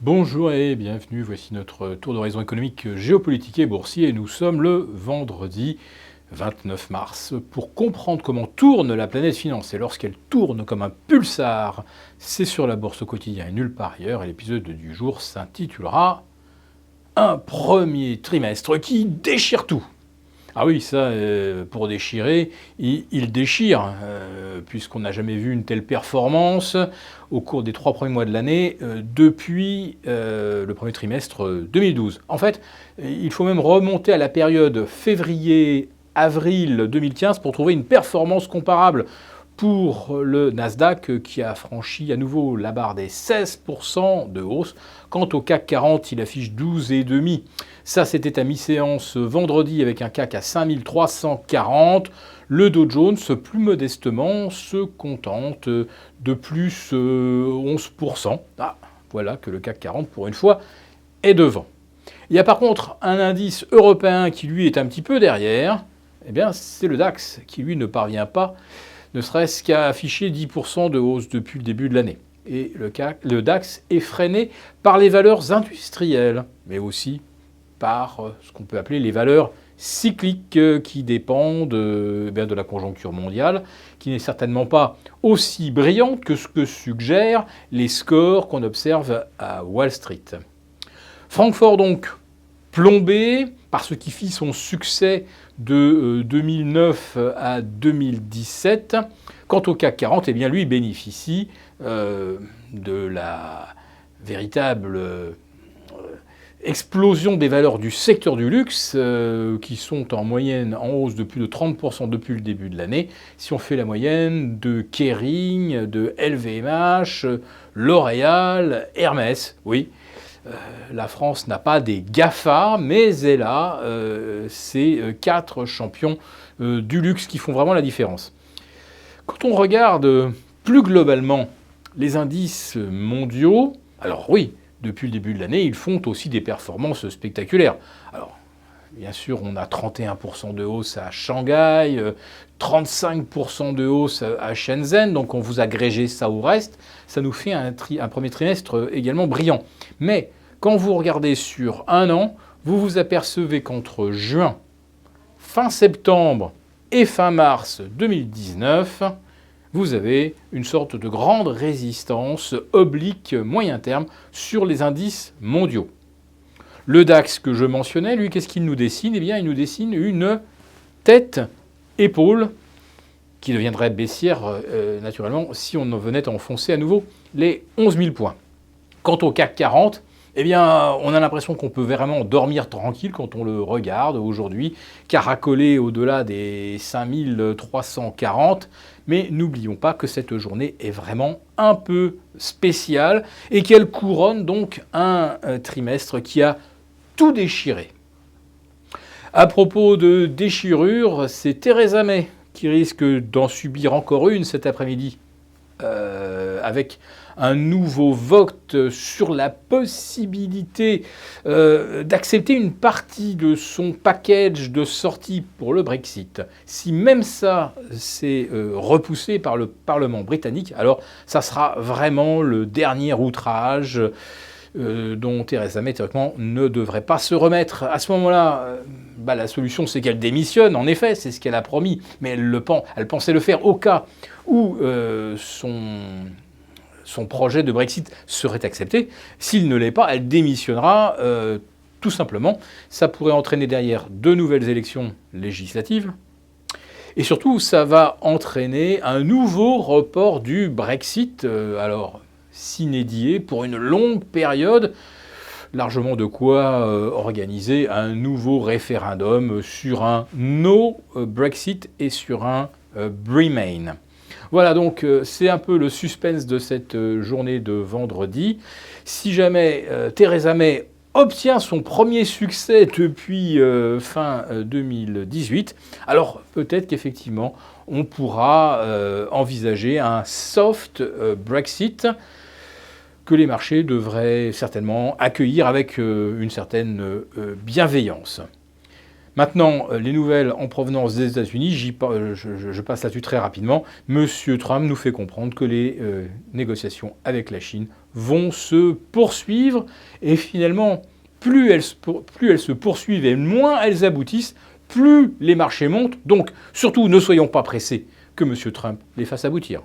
Bonjour et bienvenue, voici notre tour d'horizon économique, géopolitique et boursier. Nous sommes le vendredi 29 mars. Pour comprendre comment tourne la planète finance et lorsqu'elle tourne comme un pulsar, c'est sur la bourse au quotidien et nulle part ailleurs. Et l'épisode du jour s'intitulera Un premier trimestre qui déchire tout. Ah oui, ça, pour déchirer, il déchire, puisqu'on n'a jamais vu une telle performance au cours des 3 premiers mois de l'année depuis le premier trimestre 2012. En fait, il faut même remonter à la période février-avril 2015 pour trouver une performance comparable pour le Nasdaq qui a franchi à nouveau la barre des 16% de hausse. Quant au CAC 40, il affiche 12,5%. Ça, c'était à mi-séance vendredi avec un CAC à 5340. Le Dow Jones, plus modestement, se contente de plus 11%. Ah, voilà que le CAC 40, pour une fois, est devant. Il y a par contre un indice européen qui, lui, est un petit peu derrière. Eh bien, c'est le DAX qui, lui, ne parvient pas ne serait-ce qu'à afficher 10% de hausse depuis le début de l'année. Et le DAX est freiné par les valeurs industrielles, mais aussi par ce qu'on peut appeler les valeurs cycliques qui dépendent de la conjoncture mondiale, qui n'est certainement pas aussi brillante que ce que suggèrent les scores qu'on observe à Wall Street. Francfort donc plombé par ce qui fit son succès de 2009 à 2017. Quant au CAC 40, eh bien lui bénéficie de la véritable explosion des valeurs du secteur du luxe, qui sont en moyenne en hausse de plus de 30% depuis le début de l'année. Si on fait la moyenne de Kering, de LVMH, L'Oréal, Hermès, oui. La France n'a pas des GAFA, mais elle a ces 4 champions du luxe qui font vraiment la différence. Quand on regarde plus globalement les indices mondiaux, alors oui, depuis le début de l'année, ils font aussi des performances spectaculaires. Alors, bien sûr, on a 31% de hausse à Shanghai, 35% de hausse à Shenzhen, donc on vous agrégez ça au reste, ça nous fait un premier trimestre également brillant. Mais quand vous regardez sur un an, vous vous apercevez qu'entre juin, fin septembre et fin mars 2019, vous avez une sorte de grande résistance oblique moyen terme sur les indices mondiaux. Le DAX que je mentionnais, lui, qu'est-ce qu'il nous dessine ? Eh bien, il nous dessine une tête-épaule qui deviendrait baissière naturellement si on venait à enfoncer à nouveau les 11 000 points. Quant au CAC 40, eh bien, on a l'impression qu'on peut vraiment dormir tranquille quand on le regarde aujourd'hui, caracoler au-delà des 5340. Mais n'oublions pas que cette journée est vraiment un peu spéciale et qu'elle couronne donc un trimestre qui a tout déchiré. À propos de déchirure, c'est Theresa May qui risque d'en subir encore une cet après-midi. Avec un nouveau vote sur la possibilité d'accepter une partie de son package de sortie pour le Brexit. Si même ça c'est repoussé par le Parlement britannique, alors ça sera vraiment le dernier outrage dont Theresa May, théoriquement, ne devrait pas se remettre. À ce moment-là, la solution, c'est qu'elle démissionne, en effet, c'est ce qu'elle a promis, mais elle pensait le faire au cas où son projet de Brexit serait accepté. S'il ne l'est pas, elle démissionnera tout simplement. Ça pourrait entraîner derrière de nouvelles élections législatives. Et surtout, ça va entraîner un nouveau report du Brexit. Alors, s'inédier pour une longue période, largement de quoi organiser un nouveau référendum sur un no Brexit et sur un Remain. Voilà, donc c'est un peu le suspense de cette journée de vendredi. Si jamais Theresa May obtient son premier succès depuis fin 2018, alors peut-être qu'effectivement on pourra envisager un soft Brexit que les marchés devraient certainement accueillir avec une certaine bienveillance. Maintenant, les nouvelles en provenance des États-Unis, je passe là-dessus très rapidement. Monsieur Trump nous fait comprendre que les négociations avec la Chine vont se poursuivre. Et finalement, plus elles se poursuivent et moins elles aboutissent, plus les marchés montent. Donc, surtout, ne soyons pas pressés que Monsieur Trump les fasse aboutir.